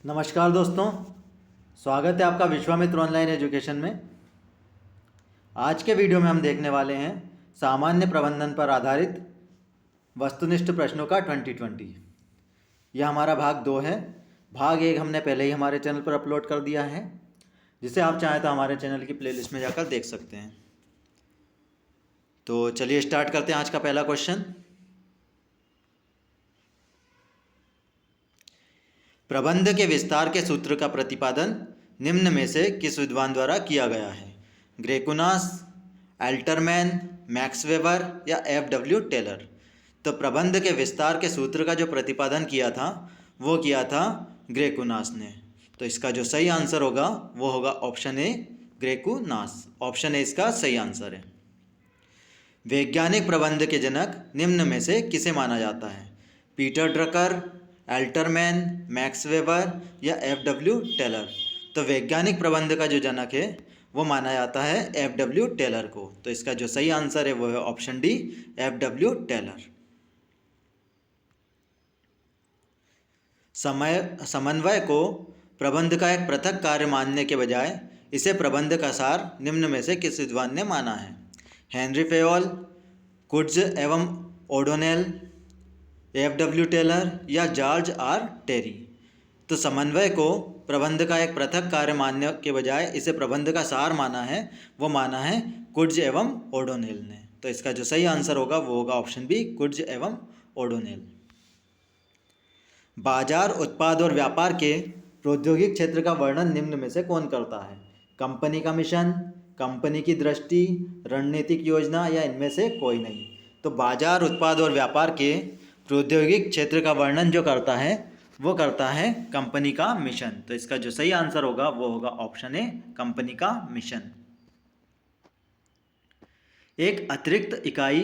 नमस्कार दोस्तों, स्वागत है आपका विश्वामित्र ऑनलाइन एजुकेशन में। आज के वीडियो में हम देखने वाले हैं सामान्य प्रबंधन पर आधारित वस्तुनिष्ठ प्रश्नों का 2020। यह हमारा भाग 2 है। भाग 1 हमने पहले ही हमारे चैनल पर अपलोड कर दिया है, जिसे आप चाहें तो हमारे चैनल की प्लेलिस्ट में जाकर देख सकते हैं। तो चलिए स्टार्ट करते हैं आज का पहला क्वेश्चन। प्रबंध के विस्तार के सूत्र का प्रतिपादन निम्न में से किस विद्वान द्वारा किया गया है? ग्रेकुनास, एल्टरमैन, मैक्स वेबर या एफ.डब्ल्यू. टेलर। तो प्रबंध के विस्तार के सूत्र का जो प्रतिपादन किया था वो किया था ग्रेकुनास ने। तो इसका जो सही आंसर होगा वो होगा ऑप्शन ए, ग्रेकुनास। ऑप्शन ए इसका सही आंसर है। वैज्ञानिक प्रबंध के जनक निम्न में से किसे माना जाता है? पीटर ड्रकर, एल्टरमैन, मैक्स वेबर या एफ.डब्ल्यू. टेलर। तो वैज्ञानिक प्रबंध का जो जनक है वो माना जाता है एफ.डब्ल्यू. टेलर को। तो इसका जो सही आंसर है वो है ऑप्शन डी, एफ.डब्ल्यू. टेलर। समन्वय को प्रबंध का एक पृथक कार्य मानने के बजाय इसे प्रबंध का सार निम्न में से किस विद्वान ने माना है? हेनरी फेयोल, कुड्ज एवं ओडोनेल, एफ.डब्ल्यू. टेलर या जॉर्ज आर. टेरी। तो समन्वय को प्रबंध का एक पृथक कार्य मानने के बजाय इसे प्रबंध का सार माना है, वो माना है कुड्ज एवं ओडोनेल ने। तो इसका जो सही आंसर होगा वो होगा ऑप्शन बी, कुड्ज एवं ओडोनेल। बाजार, उत्पाद और व्यापार के प्रौद्योगिक क्षेत्र का वर्णन निम्न में से कौन करता है? कंपनी का मिशन, कंपनी की दृष्टि, रणनीतिक योजना या इनमें से कोई नहीं। तो बाजार, उत्पाद और व्यापार के प्रौद्योगिक क्षेत्र का वर्णन जो करता है वो करता है कंपनी का मिशन। तो इसका जो सही आंसर होगा वो होगा ऑप्शन ए, कंपनी का मिशन। एक अतिरिक्त इकाई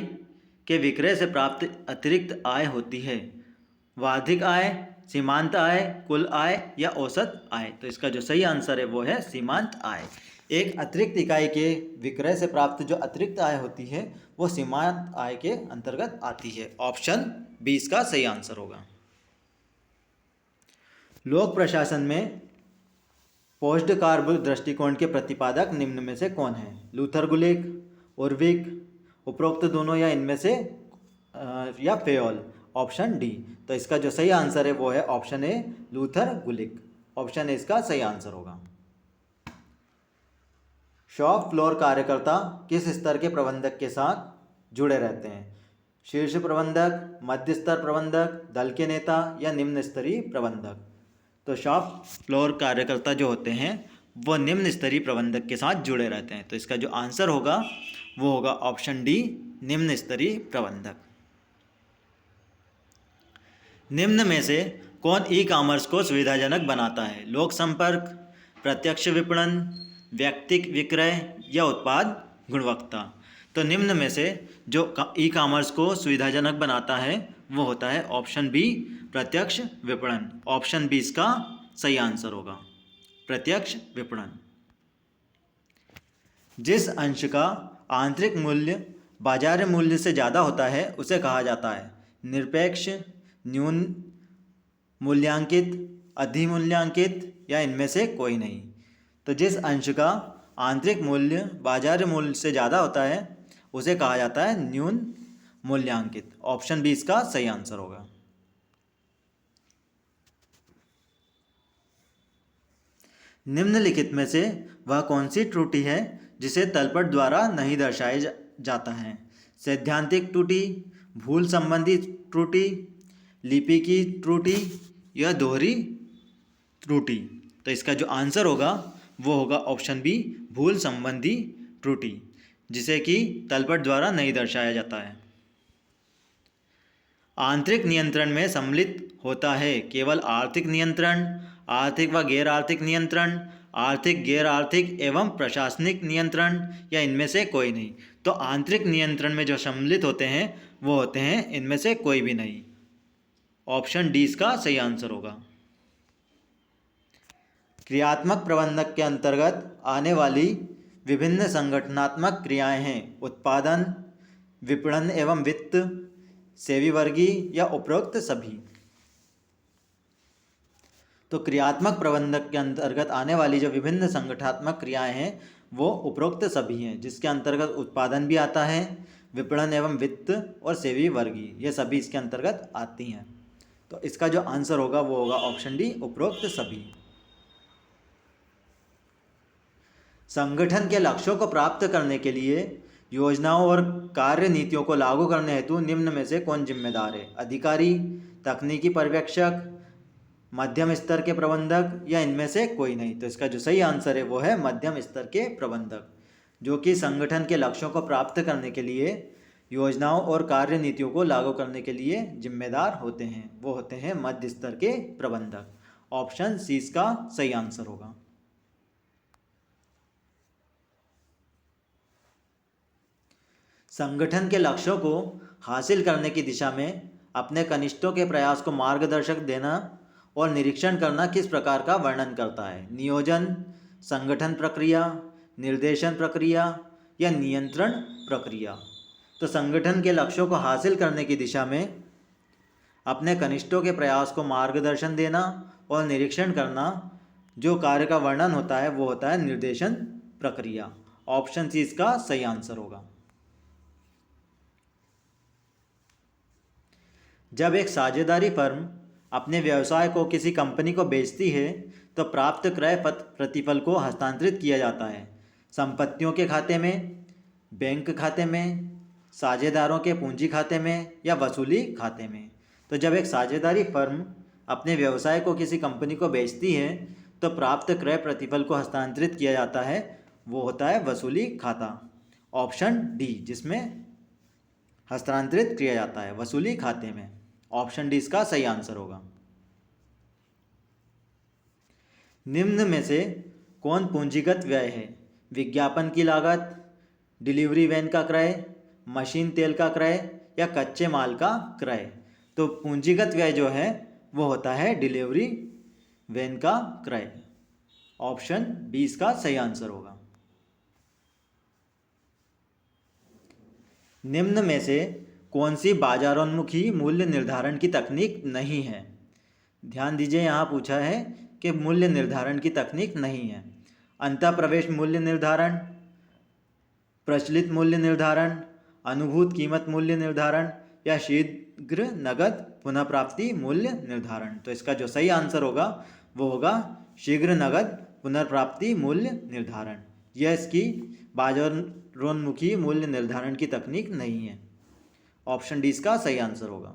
के विक्रय से प्राप्त अतिरिक्त आय होती है। वार्षिक आय, सीमांत आय, कुल आय या औसत आय। तो इसका जो सही आंसर है वो है सीमांत आय। एक अतिरिक्त इकाई के विक्रय से प्राप्त जो अतिरिक्त आय होती है वो सीमांत आय के अंतर्गत आती है। ऑप्शन बी इसका सही आंसर होगा। लोक प्रशासन में पोस्ट कार्ब दृष्टिकोण के प्रतिपादक निम्न में से कौन है? लूथर गुलिक, उर्विक, उपरोक्त दोनों या इनमें से या फेयोल। Option D. तो इसका जो सही आंसर है वो है option A, Luther Gulik. Option A इसका सही आंसर होगा। शॉप फ्लोर कार्यकर्ता किस स्तर के प्रबंधक के साथ जुड़े रहते हैं? शीर्ष प्रबंधक, मध्य स्तर प्रबंधक, दल के नेता या निम्न स्तरीय प्रबंधक। तो शॉप फ्लोर कार्यकर्ता जो होते हैं वो निम्न स्तरीय प्रबंधक के साथ जुड़े रहते हैं। तो इसका जो आंसर होगा वो होगा ऑप्शन डी, निम्न स्तरीय प्रबंधक। निम्न में से कौन ई कॉमर्स को सुविधाजनक बनाता है? लोक संपर्क, प्रत्यक्ष विपणन, व्यक्तिक विक्रय या उत्पाद गुणवत्ता। तो निम्न में से जो ई कॉमर्स को सुविधाजनक बनाता है वो होता है ऑप्शन बी, प्रत्यक्ष विपणन। ऑप्शन बी इसका सही आंसर होगा, प्रत्यक्ष विपणन। जिस अंश का आंतरिक मूल्य बाजार मूल्य से ज़्यादा होता है उसे कहा जाता है निरपेक्ष, न्यून मूल्यांकित, अधिमूल्यांकित या इनमें से कोई नहीं। तो जिस अंश का आंतरिक मूल्य बाजार मूल्य से ज़्यादा होता है उसे कहा जाता है न्यून मूल्यांकित। ऑप्शन बी इसका सही आंसर होगा। निम्नलिखित में से वह कौन सी त्रुटि है जिसे तलपट द्वारा नहीं दर्शाया जाता है? सैद्धांतिक त्रुटि, भूल संबंधी त्रुटि, लिपि की त्रुटि या दोहरी त्रुटि। तो इसका जो आंसर होगा वो होगा ऑप्शन बी, भूल संबंधी त्रुटि, जिसे कि तलपट द्वारा नहीं दर्शाया जाता है। आंतरिक नियंत्रण में सम्मिलित होता है केवल आर्थिक नियंत्रण, आर्थिक व गैर आर्थिक नियंत्रण, आर्थिक, गैर आर्थिक एवं प्रशासनिक नियंत्रण या इनमें से कोई नहीं। तो आंतरिक नियंत्रण में जो सम्मिलित होते हैं वो होते हैं इनमें से कोई भी नहीं। ऑप्शन डी इसका सही आंसर होगा। क्रियात्मक प्रबंधक के अंतर्गत आने वाली विभिन्न संगठनात्मक क्रियाएं हैं उत्पादन, विपणन एवं वित्त, सेवी वर्गीय या उपरोक्त सभी। तो क्रियात्मक प्रबंधक के अंतर्गत आने वाली जो विभिन्न संगठनात्मक क्रियाएं हैं वो उपरोक्त सभी हैं, जिसके अंतर्गत उत्पादन भी आता है, विपणन एवं वित्त और सेवी वर्गीय, ये सभी इसके अंतर्गत आती हैं। तो इसका जो आंसर होगा वो होगा ऑप्शन डी, उपरोक्त सभी। संगठन के लक्ष्यों को प्राप्त करने के लिए योजनाओं और कार्य नीतियों को लागू करने हेतु निम्न में से कौन जिम्मेदार है? अधिकारी, तकनीकी पर्यवेक्षक, मध्यम स्तर के प्रबंधक या इनमें से कोई नहीं? तो इसका जो सही आंसर है वो है मध्यम स्तर के प्रबंधक, जो कि संगठन के लक्ष्यों को प्राप्त करने के लिए योजनाओं और कार्य नीतियों को लागू करने के लिए जिम्मेदार होते हैं, वो होते हैं मध्य स्तर के प्रबंधक। ऑप्शन सी इसका सही आंसर होगा। संगठन के लक्ष्यों को हासिल करने की दिशा में अपने कनिष्ठों के प्रयास को मार्गदर्शक देना और निरीक्षण करना किस प्रकार का वर्णन करता है? नियोजन, संगठन प्रक्रिया, निर्देशन प्रक्रिया या नियंत्रण प्रक्रिया? तो संगठन के लक्ष्यों को हासिल करने की दिशा में अपने कनिष्ठों के प्रयास को मार्गदर्शन देना और निरीक्षण करना जो कार्य का वर्णन होता है वो होता है निर्देशन प्रक्रिया। ऑप्शन सी इसका सही आंसर होगा। जब एक साझेदारी फर्म अपने व्यवसाय को किसी कंपनी को बेचती है तो प्राप्त क्रय प्रतिफल को हस्तांतरित किया जाता है संपत्तियों के खाते में, बैंक खाते में, साझेदारों के पूंजी खाते में या वसूली खाते में? तो जब एक साझेदारी फर्म अपने व्यवसाय को किसी कंपनी को बेचती है तो प्राप्त क्रय प्रतिफल को हस्तांतरित किया जाता है, वो होता है वसूली खाता। ऑप्शन डी, जिसमें हस्तांतरित किया जाता है वसूली खाते में। ऑप्शन डी इसका सही आंसर होगा। निम्न में से कौन पूंजीगत व्यय है? विज्ञापन की लागत, डिलीवरी वैन का क्रय, मशीन तेल का क्रय या कच्चे माल का क्रय? तो पूंजीगत व्यय जो है वो होता है डिलीवरी वैन का क्रय। ऑप्शन बी इसका सही आंसर होगा। निम्न में से कौन सी बाजारोन्मुखी मूल्य निर्धारण की तकनीक नहीं है? ध्यान दीजिए, यहाँ पूछा है कि मूल्य निर्धारण की तकनीक नहीं है। अंतःप्रवेश मूल्य निर्धारण, प्रचलित मूल्य निर्धारण, अनुभूत कीमत मूल्य निर्धारण या शीघ्र नगद पुनः प्राप्ति मूल्य निर्धारण? तो इसका जो सही आंसर होगा वो होगा शीघ्र नगद पुनर्प्राप्ति मूल्य निर्धारण। यह इसकी बाजारोन्मुखी मूल्य निर्धारण की तकनीक नहीं है। ऑप्शन डी इसका सही आंसर होगा।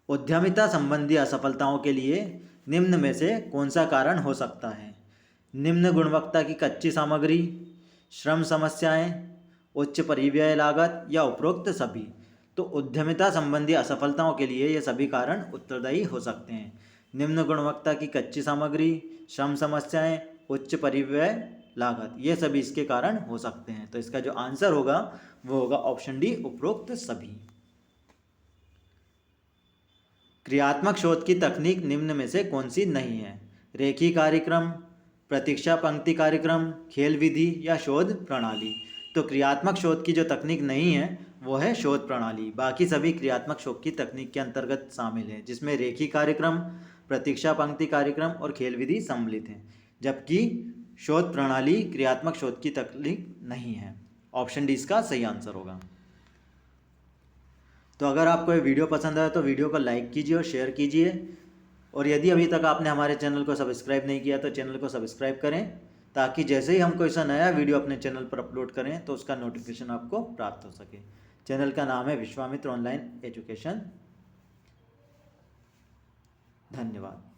उद्यमिता संबंधी असफलताओं के लिए निम्न में से कौन सा कारण हो सकता है? निम्न गुणवत्ता की कच्ची सामग्री, श्रम समस्याएं, उच्च परिव्यय लागत या उपरोक्त सभी? तो उद्यमिता संबंधी असफलताओं के लिए ये सभी कारण उत्तरदायी हो सकते हैं। निम्न गुणवत्ता की कच्ची सामग्री, श्रम समस्याएं, उच्च परिव्यय लागत, ये सभी इसके कारण हो सकते हैं। तो इसका जो आंसर होगा वो होगा ऑप्शन डी, उपरोक्त सभी। क्रियात्मक शोध की तकनीक निम्न में से कौन सी नहीं है? रेखी कार्यक्रम, प्रतीक्षा पंक्ति कार्यक्रम, खेल विधि या शोध प्रणाली? तो क्रियात्मक शोध की जो तकनीक नहीं है वो है शोध प्रणाली। बाकी सभी क्रियात्मक शोध की तकनीक के अंतर्गत शामिल है, जिसमें रेखी कार्यक्रम, प्रतीक्षा पंक्ति कार्यक्रम और खेल विधि सम्मिलित हैं, जबकि शोध प्रणाली क्रियात्मक शोध की तकनीक नहीं है। ऑप्शन डी इसका सही आंसर होगा। तो अगर आपको ये वीडियो पसंद आया तो वीडियो को लाइक कीजिए और शेयर कीजिए, और यदि अभी तक आपने हमारे चैनल को सब्सक्राइब नहीं किया तो चैनल को सब्सक्राइब करें, ताकि जैसे ही हम कोई सा नया वीडियो अपने चैनल पर अपलोड करें तो उसका नोटिफिकेशन आपको प्राप्त हो सके। चैनल का नाम है विश्वामित्र ऑनलाइन एजुकेशन। धन्यवाद।